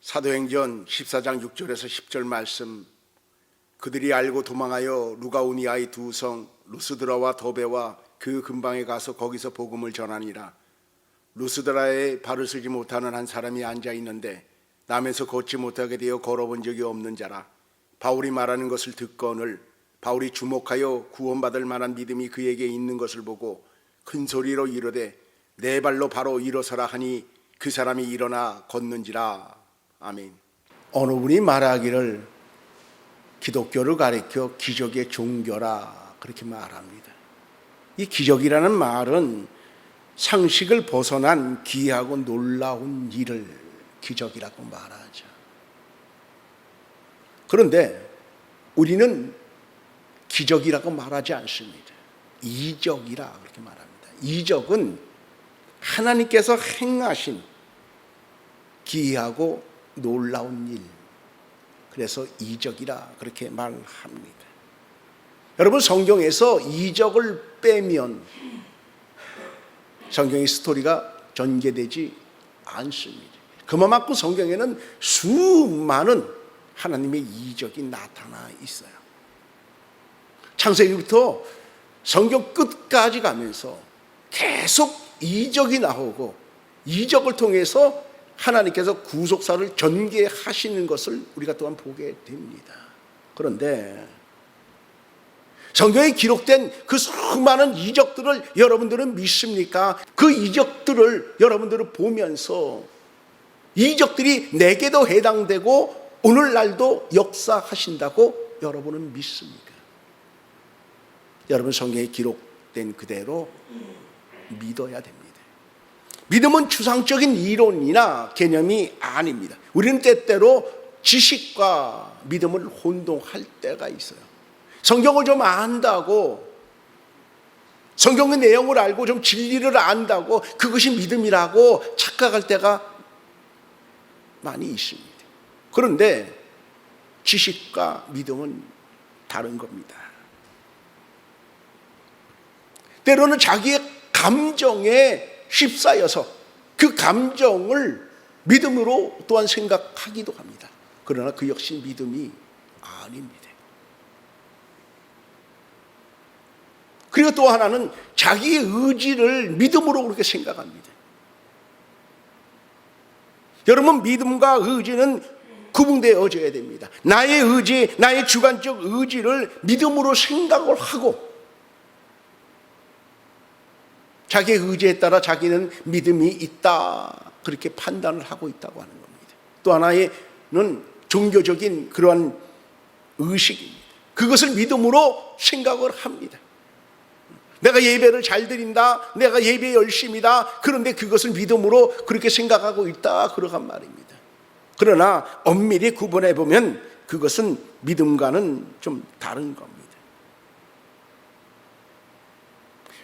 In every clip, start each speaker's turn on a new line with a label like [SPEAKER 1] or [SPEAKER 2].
[SPEAKER 1] 사도행전 14장 6절에서 10절 말씀, 그들이 알고 도망하여 루가오니아의 두 성 루스드라와 더베와 그 근방에 가서 거기서 복음을 전하니라. 루스드라에 발을 쓰지 못하는 한 사람이 앉아 있는데 남에서 걷지 못하게 되어 걸어본 적이 없는 자라. 바울이 말하는 것을 듣거늘 바울이 주목하여 구원받을 만한 믿음이 그에게 있는 것을 보고 큰 소리로 이르되 내 발로 바로 일어서라 하니 그 사람이 일어나 걷는지라. 아멘. 어느 분이 말하기를 기독교를 가리켜 기적의 종교라 그렇게 말합니다. 이 기적이라는 말은 상식을 벗어난 기이하고 놀라운 일을 기적이라고 말하죠. 그런데 우리는 기적이라고 말하지 않습니다. 이적이라 그렇게 말합니다. 이적은 하나님께서 행하신 기이하고 놀라운 일, 그래서 이적이라 그렇게 말합니다. 여러분, 성경에서 이적을 빼면 성경의 스토리가 전개되지 않습니다. 그만큼 성경에는 수많은 하나님의 이적이 나타나 있어요. 창세기부터 성경 끝까지 가면서 계속 이적이 나오고 이적을 통해서 하나님께서 구속사를 전개하시는 것을 우리가 또한 보게 됩니다. 그런데 성경에 기록된 그 수많은 이적들을 여러분들은 믿습니까? 그 이적들을 여러분들은 보면서 이적들이 내게도 해당되고 오늘날도 역사하신다고 여러분은 믿습니까? 여러분, 성경에 기록된 그대로 믿어야 됩니다. 믿음은 추상적인 이론이나 개념이 아닙니다. 우리는 때때로 지식과 믿음을 혼동할 때가 있어요. 성경을 좀 안다고, 성경의 내용을 알고 좀 진리를 안다고 그것이 믿음이라고 착각할 때가 많이 있습니다. 그런데 지식과 믿음은 다른 겁니다. 때로는 자기의 감정에 휩싸여서 그 감정을 믿음으로 또한 생각하기도 합니다. 그러나 그 역시 믿음이 아닙니다. 그리고 또 하나는 자기의 의지를 믿음으로 그렇게 생각합니다. 여러분, 믿음과 의지는 구분되어져야 됩니다. 나의 의지, 나의 주관적 의지를 믿음으로 생각을 하고 자기의 의지에 따라 자기는 믿음이 있다 그렇게 판단을 하고 있다고 하는 겁니다. 또 하나는 종교적인 그러한 의식입니다. 그것을 믿음으로 생각을 합니다. 내가 예배를 잘 드린다, 내가 예배 열심이다, 그런데 그것을 믿음으로 그렇게 생각하고 있다 그러한 말입니다. 그러나 엄밀히 구분해 보면 그것은 믿음과는 좀 다른 겁니다.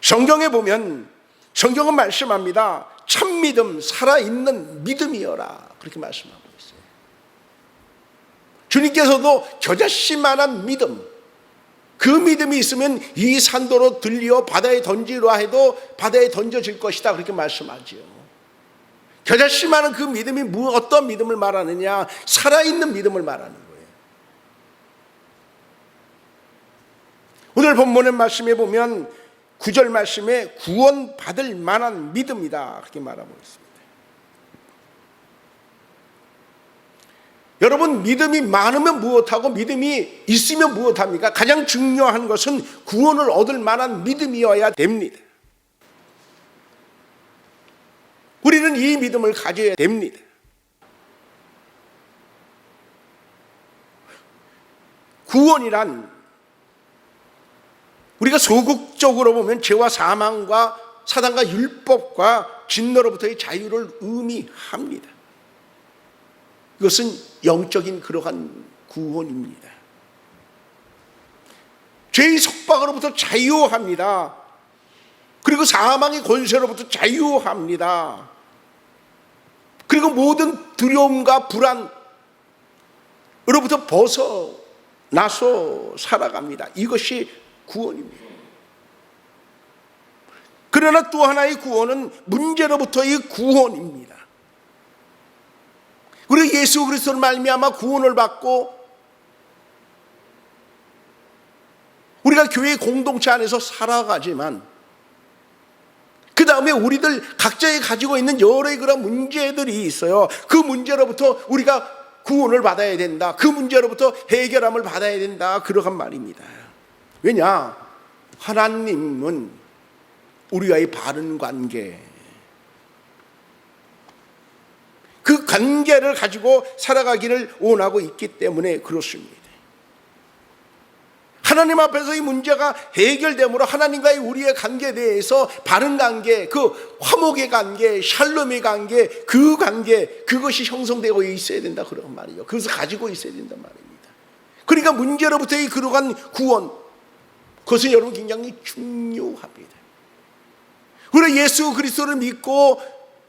[SPEAKER 1] 성경에 보면 성경은 말씀합니다. 참 믿음, 살아있는 믿음이여라 그렇게 말씀하고 있어요. 주님께서도 겨자씨만한 믿음, 그 믿음이 있으면 이 산도로 들려 바다에 던지라 해도 바다에 던져질 것이다 그렇게 말씀하죠. 겨자씨만한 그 믿음이 어떤 믿음을 말하느냐? 살아있는 믿음을 말하는 거예요. 오늘 본문의 말씀에 보면 9절 말씀에 구원받을 만한 믿음이다 그렇게 말하고 있습니다. 여러분, 믿음이 많으면 무엇하고 믿음이 있으면 무엇합니까? 가장 중요한 것은 구원을 얻을 만한 믿음이어야 됩니다. 우리는 이 믿음을 가져야 됩니다. 구원이란 우리가 소극적으로 보면 죄와 사망과 사단과 율법과 진노로부터의 자유를 의미합니다. 이것은 영적인 그러한 구원입니다. 죄의 속박으로부터 자유합니다. 그리고 사망의 권세로부터 자유합니다. 그리고 모든 두려움과 불안으로부터 벗어나서 살아갑니다. 이것이 구원입니다. 그러나 또 하나의 구원은 문제로부터의 구원입니다. 그리고 예수 그리스도를 말미암아 구원을 받고 우리가 교회 공동체 안에서 살아가지만 그 다음에 우리들 각자가 가지고 있는 여러 그런 문제들이 있어요. 그 문제로부터 우리가 구원을 받아야 된다. 그 문제로부터 해결함을 받아야 된다. 그러한 말입니다. 왜냐? 하나님은 우리와의 바른 관계, 그 관계를 가지고 살아가기를 원하고 있기 때문에 그렇습니다. 하나님 앞에서 이 문제가 해결됨으로 하나님과의 우리의 관계에 대해서 바른 관계, 그 화목의 관계, 샬롬의 관계, 그 관계, 그것이 형성되고 있어야 된다 그런 말이에요. 그것을 가지고 있어야 된단 말입니다. 그러니까 문제로부터의 그러한 구원, 그것은 여러분 굉장히 중요합니다. 우리 예수 그리스도를 믿고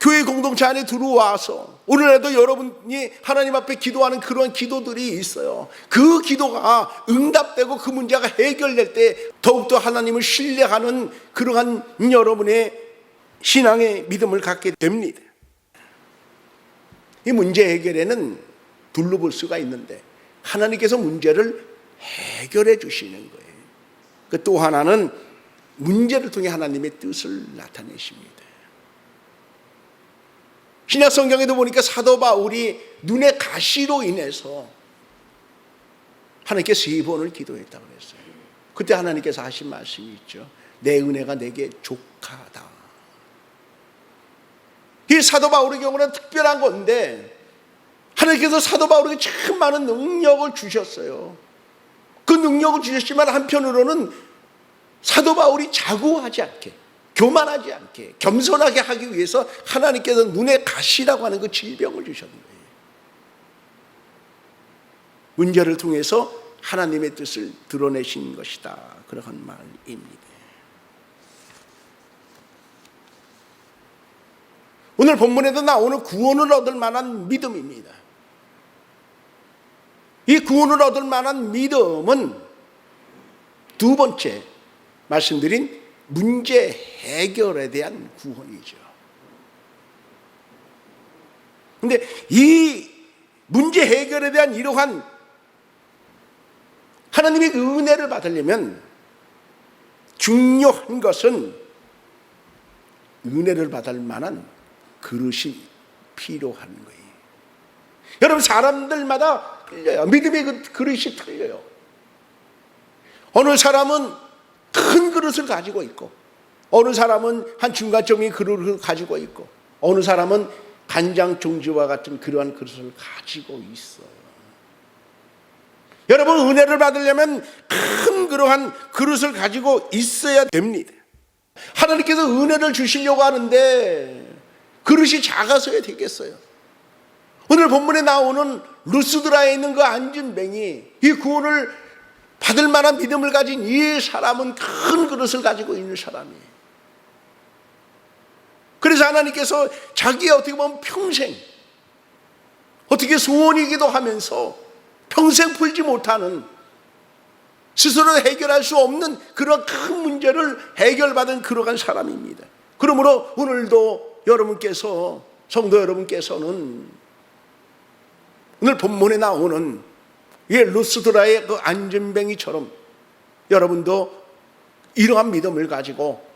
[SPEAKER 1] 교회 공동체 안에 들어와서 오늘날도 여러분이 하나님 앞에 기도하는 그런 기도들이 있어요. 그 기도가 응답되고 그 문제가 해결될 때 더욱더 하나님을 신뢰하는 그러한 여러분의 신앙의 믿음을 갖게 됩니다. 이 문제 해결에는 둘러볼 수가 있는데 하나님께서 문제를 해결해 주시는 거예요. 또 하나는 문제를 통해 하나님의 뜻을 나타내십니다. 신약 성경에도 보니까 사도 바울이 눈의 가시로 인해서 하나님께 3번을 기도했다고 그랬어요. 그때 하나님께서 하신 말씀이 있죠. 내 은혜가 내게 족하다. 이 사도 바울의 경우는 특별한 건데 하나님께서 사도 바울에게 참 많은 능력을 주셨어요. 그 능력을 주셨지만 한편으로는 사도 바울이 자고하지 않게, 교만하지 않게, 겸손하게 하기 위해서 하나님께서 눈의 가시라고 하는 그 질병을 주셨는 거예요. 문제를 통해서 하나님의 뜻을 드러내신 것이다. 그런 말입니다. 오늘 본문에도 나오는 구원을 얻을 만한 믿음입니다. 이 구원을 얻을 만한 믿음은 두 번째 말씀드린 문제 해결에 대한 구원이죠. 그런데 이 문제 해결에 대한 이러한 하나님의 은혜를 받으려면 중요한 것은 은혜를 받을 만한 그릇이 필요한 거예요. 여러분 사람들마다 틀려요. 믿음의 그 그릇이 틀려요. 어느 사람은 큰 그릇을 가지고 있고 어느 사람은 한 중간점의 그릇을 가지고 있고 어느 사람은 간장 종지와 같은 그러한 그릇을 가지고 있어요. 여러분 은혜를 받으려면 큰 그러한 그릇을 가지고 있어야 됩니다. 하나님께서 은혜를 주시려고 하는데 그릇이 작아서야 되겠어요. 오늘 본문에 나오는 루스드라에 있는 그 안진뱅이, 이 구원을 받을 만한 믿음을 가진 이 사람은 큰 그릇을 가지고 있는 사람이에요. 그래서 하나님께서 자기의 어떻게 보면 평생 어떻게 소원이기도 하면서 평생 풀지 못하는 스스로 해결할 수 없는 그런 큰 문제를 해결받은 그러한 사람입니다. 그러므로 오늘도 여러분께서, 성도 여러분께서는 오늘 본문에 나오는 이 루스드라의 그 안진뱅이처럼 여러분도 이러한 믿음을 가지고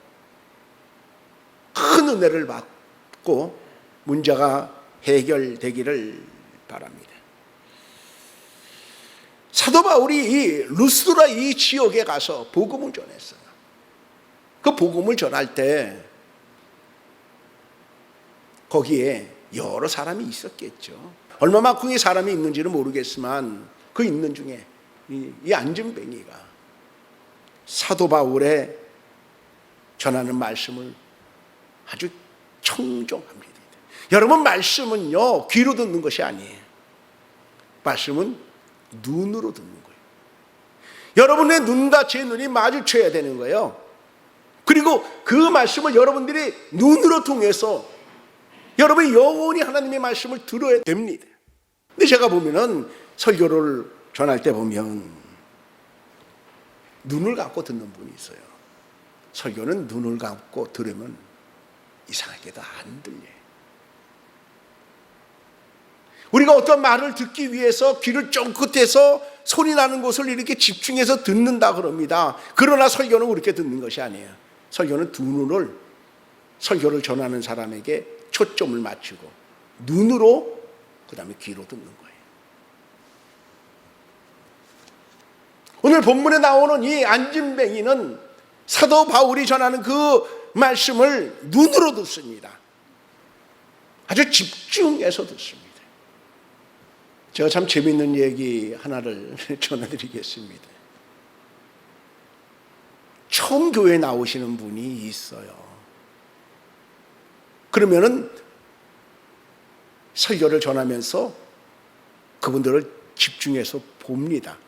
[SPEAKER 1] 큰 은혜를 받고 문제가 해결되기를 바랍니다. 사도 바울이 이 루스드라 이 지역에 가서 복음을 전했어요. 그 복음을 전할 때 거기에 여러 사람이 있었겠죠. 얼마만큼의 사람이 있는지는 모르겠지만 그 있는 중에 이 안진뱅이가 사도 바울의 전하는 말씀을 아주 청종합니다. 여러분 말씀은요 귀로 듣는 것이 아니에요. 말씀은 눈으로 듣는 거예요. 여러분의 눈과 제 눈이 마주쳐야 되는 거예요. 그리고 그 말씀을 여러분들이 눈으로 통해서 여러분이 영원히 하나님의 말씀을 들어야 됩니다. 근데 제가 보면은 설교를 전할 때 보면 눈을 감고 듣는 분이 있어요. 설교는 눈을 감고 들으면 이상하게도 안 들려요. 우리가 어떤 말을 듣기 위해서 귀를 쫑긋해서 소리 나는 곳을 이렇게 집중해서 듣는다 그럽니다. 그러나 설교는 그렇게 듣는 것이 아니에요. 설교는 두 눈을 설교를 전하는 사람에게 초점을 맞추고 눈으로 그 다음에 귀로 듣는 거예요. 오늘 본문에 나오는 이 안진뱅이는 사도 바울이 전하는 그 말씀을 눈으로 듣습니다. 아주 집중해서 듣습니다. 제가 참 재미있는 얘기 하나를 전해드리겠습니다. 처음 교회에 나오시는 분이 있어요. 그러면은 설교를 전하면서 그분들을 집중해서 봅니다.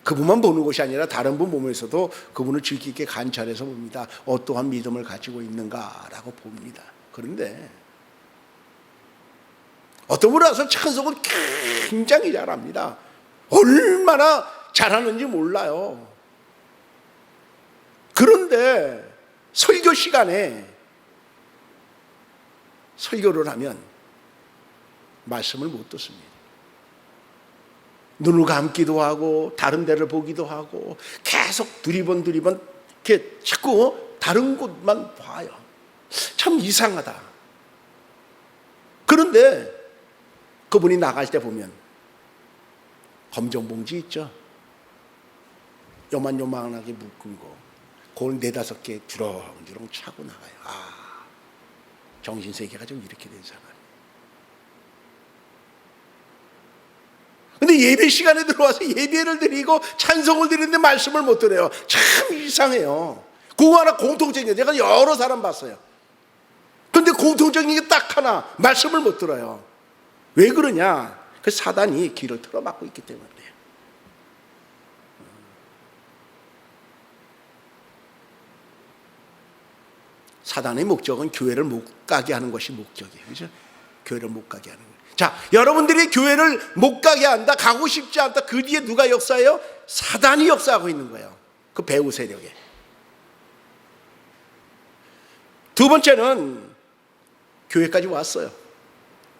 [SPEAKER 1] 그분만 보는 것이 아니라 다른 분 보면서도 그분을 주의 깊게 관찰해서 봅니다. 어떠한 믿음을 가지고 있는가라고 봅니다. 그런데 어떤 분은 와서 찬송을 굉장히 잘합니다. 얼마나 잘하는지 몰라요. 그런데 설교 시간에 설교를 하면 말씀을 못 듣습니다. 눈을 감기도 하고 다른 데를 보기도 하고 계속 두리번 이렇게 자꾸 다른 곳만 봐요. 참 이상하다. 그런데 그분이 나갈 때 보면 검정봉지 있죠? 요만하게 묶은 거 그걸 4-5개 주렁주렁 차고 나가요. 아, 정신세계가 좀 이렇게 된 사람. 근데 예배 시간에 들어와서 예배를 드리고 찬송을 드리는데 말씀을 못 들어요. 참 이상해요. 그거 하나 공통적이에요. 제가 여러 사람 봤어요. 근데 공통적인 게 딱 하나, 말씀을 못 들어요. 왜 그러냐? 그 사단이 귀를 틀어막고 있기 때문에 그래요. 사단의 목적은 교회를 못 가게 하는 것이 목적이에요. 그죠? 교회를 못 가게 하는 거예요. 자, 여러분들이 교회를 못 가게 한다, 가고 싶지 않다. 그 뒤에 누가 역사해요? 사단이 역사하고 있는 거예요. 그 배후 세력에. 두 번째는 교회까지 왔어요.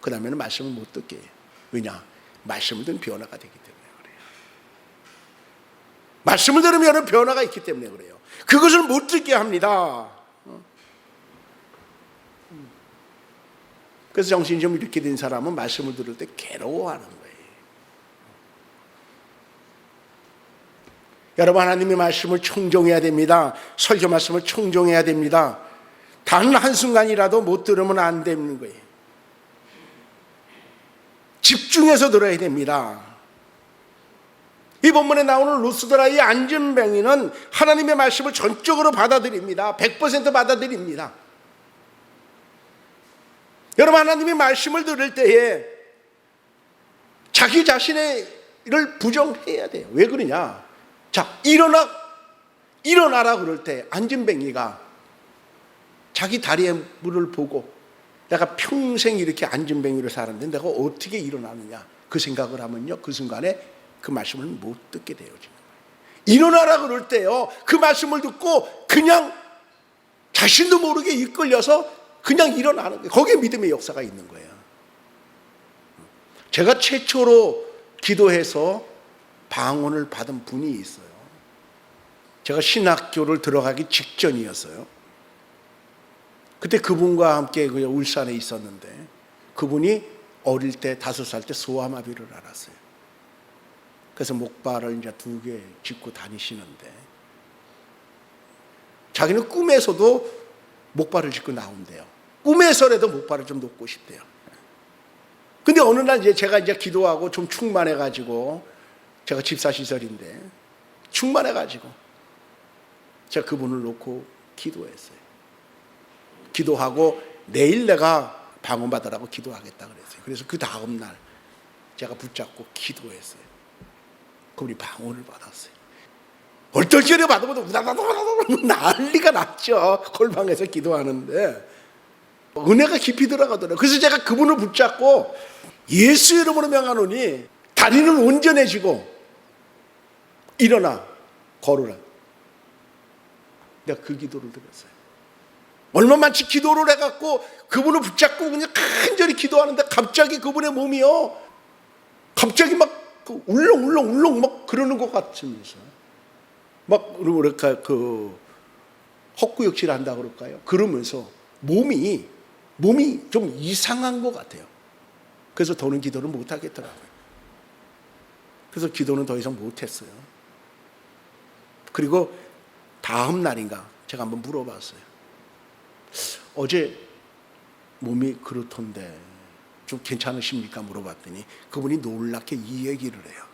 [SPEAKER 1] 그 다음에는 말씀을 못 듣게 해요. 왜냐? 말씀을 들으면 변화가 되기 때문에 그래요. 말씀을 들으면 변화가 있기 때문에 그래요. 그것을 못 듣게 합니다. 그래서 정신이 좀 이렇게 된 사람은 말씀을 들을 때 괴로워하는 거예요. 여러분, 하나님의 말씀을 청종해야 됩니다. 설교 말씀을 청종해야 됩니다. 단 한순간이라도 못 들으면 안 되는 거예요. 집중해서 들어야 됩니다. 이 본문에 나오는 루스드라의 안진뱅이는 하나님의 말씀을 전적으로 받아들입니다. 100% 받아들입니다. 여러분, 하나님의 말씀을 들을 때에 자기 자신을 부정해야 돼요. 왜 그러냐? 자, 일어나라 그럴 때 안진뱅이가 자기 다리에 물을 보고 내가 평생 이렇게 안진뱅이로 살았는데 내가 어떻게 일어나느냐, 그 생각을 하면요, 그 순간에 그 말씀을 못 듣게 되어지는 거예요. 일어나라 그럴 때요, 그 말씀을 듣고 그냥 자신도 모르게 이끌려서 그냥 일어나는 거예요. 거기에 믿음의 역사가 있는 거예요. 제가 최초로 기도해서 방언을 받은 분이 있어요. 제가 신학교를 들어가기 직전이었어요. 그때 그분과 함께 울산에 있었는데 그분이 어릴 때 5살 때 소아마비를 앓았어요. 그래서 목발을 이제 2개 짚고 다니시는데 자기는 꿈에서도 목발을 짚고 나온대요. 꿈에서라도 목발을 좀 놓고 싶대요. 근데 어느 날 제가 이제 기도하고 좀 충만해가지고, 제가 집사시설인데 충만해가지고 제가 그분을 놓고 기도했어요. 기도하고 내일 내가 방언받으라고 기도하겠다 그랬어요. 그래서 그 다음 날 제가 붙잡고 기도했어요. 그분이 방언을 받았어요. 얼떨결에 받으면 우다다다다다 난리가 났죠. 골방에서 기도하는데 은혜가 깊이 들어가더라고요. 그래서 제가 그분을 붙잡고 예수 이름으로 명하노니 다리는 온전해지고 일어나 걸으라. 내가 그 기도를 드렸어요. 얼마만치 기도를 해갖고 그분을 붙잡고 그냥 간절히 기도하는데 갑자기 그분의 몸이요, 갑자기 막 울렁울렁 막 그러는 것 같으면서 막 뭐랄까 그 헛구역질 한다 그럴까요? 그러면서 몸이 좀 이상한 것 같아요. 그래서 더는 기도를 못 하겠더라고요. 그래서 기도는 더 이상 못 했어요. 그리고 다음 날인가 제가 한번 물어봤어요. 어제 몸이 그렇던데 좀 괜찮으십니까? 물어봤더니 그분이 놀랍게 이 얘기를 해요.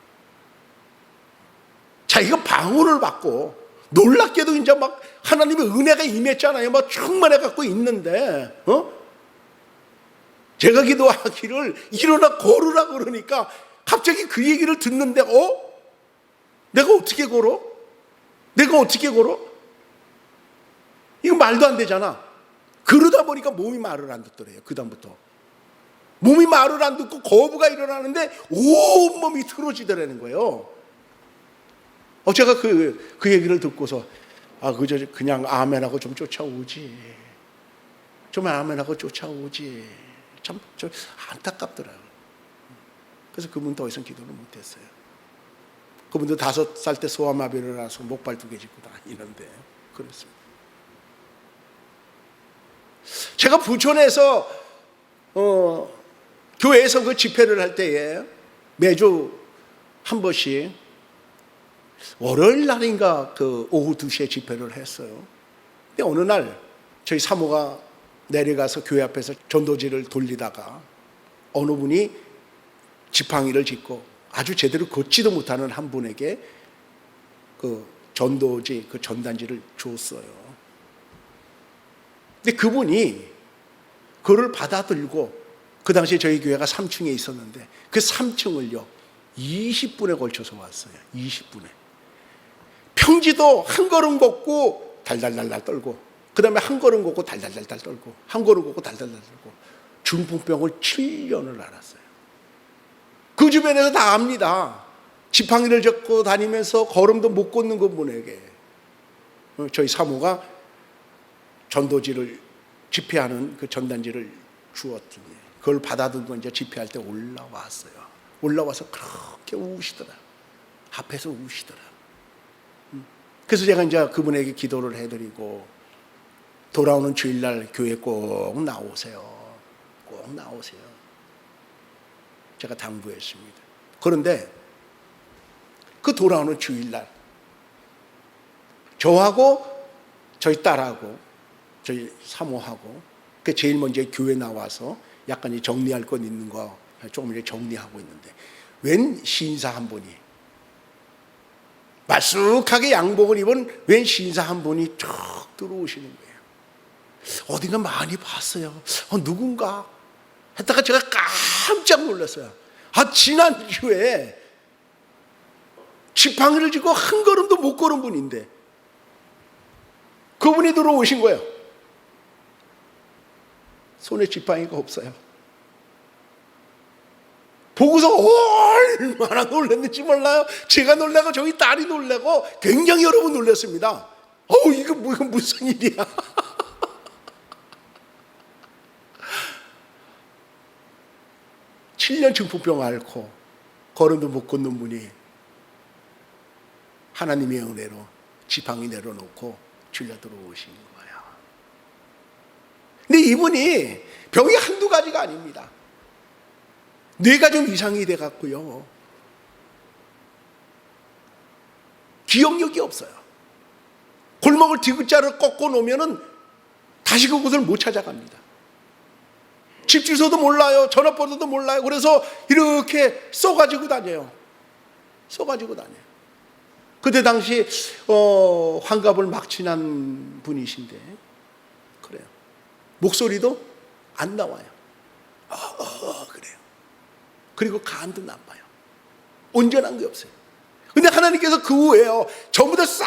[SPEAKER 1] 자기가 방언을 받고 놀랍게도 이제 막 하나님의 은혜가 임했잖아요. 막 충만해 갖고 있는데, 제가 기도하기를 일어나 걸으라 그러니까 갑자기 그 얘기를 듣는데, 내가 어떻게 걸어? 내가 어떻게 걸어? 이거 말도 안 되잖아. 그러다 보니까 몸이 말을 안 듣더래요. 그다음부터 몸이 말을 안 듣고 거부가 일어나는데 온몸이 틀어지더라는 거예요. 제가 그 얘기를 듣고서 그저 그냥 아멘하고 좀 쫓아오지. 좀 아멘하고 쫓아오지. 참 안타깝더라고요. 그래서 그분 더 이상 기도를 못했어요. 그분도 5살 때 소아마비를 나서 목발 2개 짚고 다니는데 그랬습니다. 제가 부천에서 교회에서 그 집회를 할 때에 매주 한 번씩 월요일 날인가 그 오후 2시에 집회를 했어요. 근데 어느 날 저희 사모가 내려가서 교회 앞에서 전도지를 돌리다가 어느 분이 지팡이를 짚고 아주 제대로 걷지도 못하는 한 분에게 그 전도지, 그 전단지를 줬어요. 근데 그분이 그를 받아들고, 그 당시에 저희 교회가 3층에 있었는데 그 3층을요 20분에 걸쳐서 왔어요. 20분에. 평지도 한 걸음 걷고 달달달달 떨고, 그 다음에 한 걸음 걷고 달달달달 떨고, 한 걸음 걷고 달달달달 떨고, 중풍병을 7년을 앓았어요. 그 주변에서 다 압니다. 지팡이를 젓고 다니면서 걸음도 못 걷는 그분에게 저희 사모가 전도지를 집회하는 그 전단지를 주었더니 그걸 받아들고 이제 집회할 때 올라왔어요. 올라와서 그렇게 우시더라. 앞에서 우시더라. 그래서 제가 이제 그분에게 기도를 해드리고, 돌아오는 주일날 교회 꼭 나오세요. 꼭 나오세요. 제가 당부했습니다. 그런데 그 돌아오는 주일날 저하고 저희 딸하고 저희 사모하고 그 제일 먼저 교회 나와서 약간 정리할 것 있는 거 조금 이렇게 정리하고 있는데, 웬 신사 한 분이, 말쑥하게 양복을 입은 웬 신사 한 분이 쭉 들어오시는 거예요. 어딘가 많이 봤어요. 누군가 했다가 제가 깜짝 놀랐어요. 지난주에 지팡이를 쥐고 한 걸음도 못 걸은 분인데 그분이 들어오신 거예요. 손에 지팡이가 없어요. 보고서 얼마나 놀랐는지 몰라요. 제가 놀라고 저희 딸이 놀라고 굉장히 여러분 놀랐습니다. 이거 무슨 일이야. (7년) 중풍병 앓고 걸음도 못 걷는 분이 하나님의 은혜로 지팡이 내려놓고 줄려 들어오신 거예요. 근데 이분이 병이 한두 가지가 아닙니다. 뇌가 좀 이상이 돼갖고요, 기억력이 없어요. 골목을 디귿자를 꺾고 놓으면은 다시 그곳을 못 찾아갑니다. 집 주소도 몰라요. 전화번호도 몰라요. 그래서 이렇게 써가지고 다녀요. 그때 당시 환갑을 막 지난 분이신데 그래요. 목소리도 안 나와요. 그래요. 그리고 간도 나빠요. 온전한 게 없어요. 근데 하나님께서 그 후에요 전부 다 싹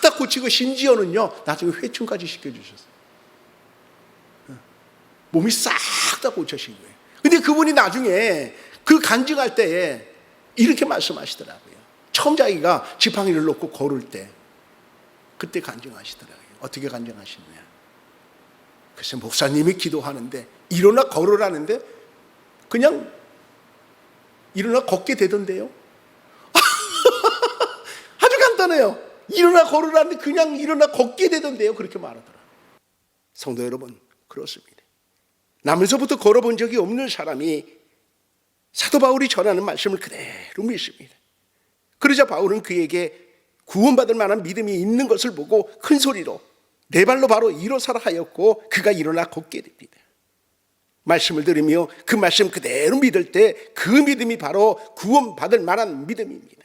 [SPEAKER 1] 다 고치고, 심지어는요 나중에 회춘까지 시켜주셨어요. 몸이 싹 다 고쳐진 거예요. 근데 그분이 나중에 그 간증할 때에 이렇게 말씀하시더라고요. 처음 자기가 지팡이를 놓고 걸을 때 그때 간증하시더라고요. 어떻게 간증하시느냐, 그래서 목사님이 기도하는데 일어나 걸으라는데 그냥 일어나 걷게 되던데요. 아주 간단해요. 일어나 걸으라는데 그냥 일어나 걷게 되던데요. 그렇게 말하더라. 성도 여러분, 그렇습니다. 나면서부터 걸어본 적이 없는 사람이 사도 바울이 전하는 말씀을 그대로 믿습니다. 그러자 바울은 그에게 구원받을 만한 믿음이 있는 것을 보고 큰 소리로 내 발로 바로 일어서라 하였고 그가 일어나 걷게 됩니다. 말씀을 들으며 그 말씀 그대로 믿을 때 그 믿음이 바로 구원받을 만한 믿음입니다.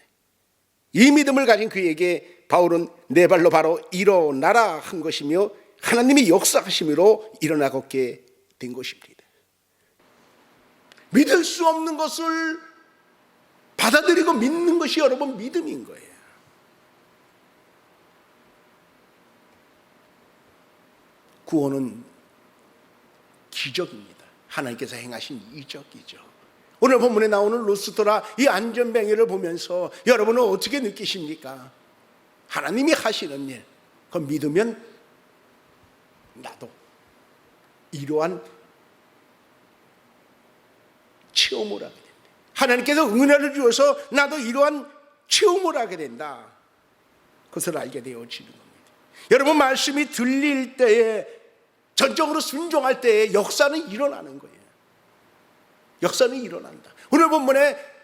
[SPEAKER 1] 이 믿음을 가진 그에게 바울은 내 발로 바로 일어나라 한 것이며 하나님이 역사하심으로 일어나 걷게 된 것입니다. 믿을 수 없는 것을 받아들이고 믿는 것이 여러분 믿음인 거예요. 구원은 기적입니다. 하나님께서 행하신 이적이죠. 오늘 본문에 나오는 루스드라 이 안전뱅이를 보면서 여러분은 어떻게 느끼십니까? 하나님이 하시는 일, 그거 믿으면 나도 이러한 체험을 하게 된다. 하나님께서 은혜를 주어서 나도 이러한 체험을 하게 된다. 그것을 알게 되어지는 겁니다. 여러분, 말씀이 들릴 때에 전적으로 순종할 때에 역사는 일어나는 거예요. 역사는 일어난다. 오늘 본문에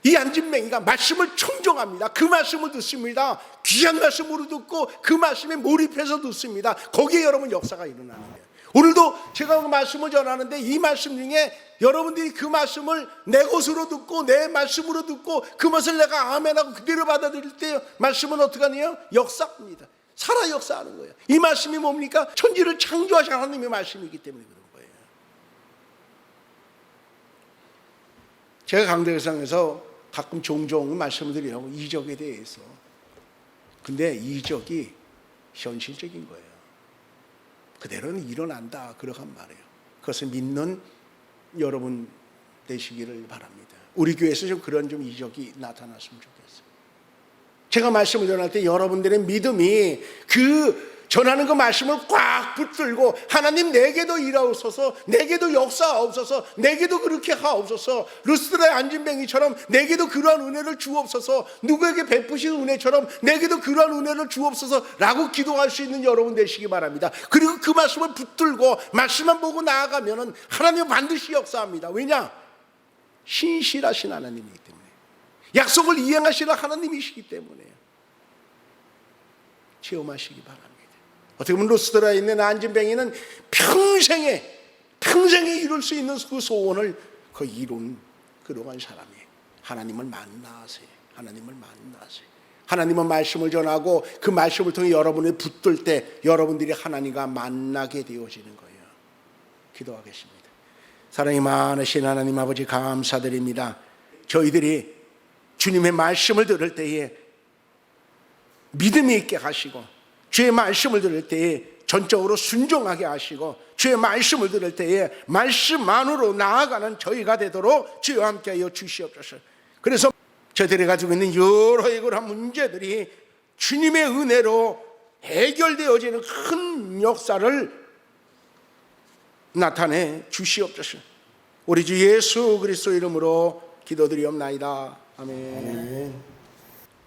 [SPEAKER 1] 이 안진뱅이가 말씀을 청종합니다. 그 말씀을 듣습니다. 귀한 말씀으로 듣고 그 말씀에 몰입해서 듣습니다. 거기에 여러분 역사가 일어나는 거예요. 오늘도 제가 그 말씀을 전하는데 이 말씀 중에 여러분들이 그 말씀을 내 것으로 듣고 내 말씀으로 듣고 그것을 내가 아멘하고 그대로 받아들일 때 말씀은 어떻게 하냐? 역사입니다. 살아 역사하는 거예요. 이 말씀이 뭡니까? 천지를 창조하신 하나님의 말씀이기 때문에 그런 거예요. 제가 강대상에서 가끔 종종 말씀을 드리려고 이적에 대해서, 근데 이적이 현실적인 거예요. 그대로는 일어난다 그러한 말이에요. 그것을 믿는 여러분 되시기를 바랍니다. 우리 교회에서 좀 그런 좀 이적이 나타났으면 좋겠어요. 제가 말씀을 전할 때 여러분들의 믿음이 그 전하는 그 말씀을 꽉 붙들고 하나님 내게도 일하옵소서, 내게도 역사하옵소서, 내게도 그렇게 하옵소서, 루스드라의 안진뱅이처럼 내게도 그러한 은혜를 주옵소서, 누구에게 베푸신 은혜처럼 내게도 그러한 은혜를 주옵소서 라고 기도할 수 있는 여러분 되시기 바랍니다. 그리고 그 말씀을 붙들고 말씀만 보고 나아가면 하나님은 반드시 역사합니다. 왜냐? 신실하신 하나님이기 때문에, 약속을 이행하시는 하나님이시기 때문에 체험하시기 바랍니다. 어떻게 보면 루스드라에 있는 안진뱅이는 평생에 이룰 수 있는 그 소원을 이룬 그러한 사람이에요. 하나님을 만나세요. 하나님은 말씀을 전하고 그 말씀을 통해 여러분을 붙들 때 여러분들이 하나님과 만나게 되어지는 거예요. 기도하겠습니다. 사랑이 많으신 하나님 아버지, 감사드립니다. 저희들이 주님의 말씀을 들을 때에 믿음이 있게 하시고, 주의 말씀을 들을 때에 전적으로 순종하게 하시고, 주의 말씀을 들을 때에 말씀만으로 나아가는 저희가 되도록 주여 함께하여 주시옵소서. 그래서 저희들이 가지고 있는 여러 그런 문제들이 주님의 은혜로 해결되어지는 큰 역사를 나타내 주시옵소서. 우리 주 예수 그리스도 이름으로 기도드리옵나이다. 아멘.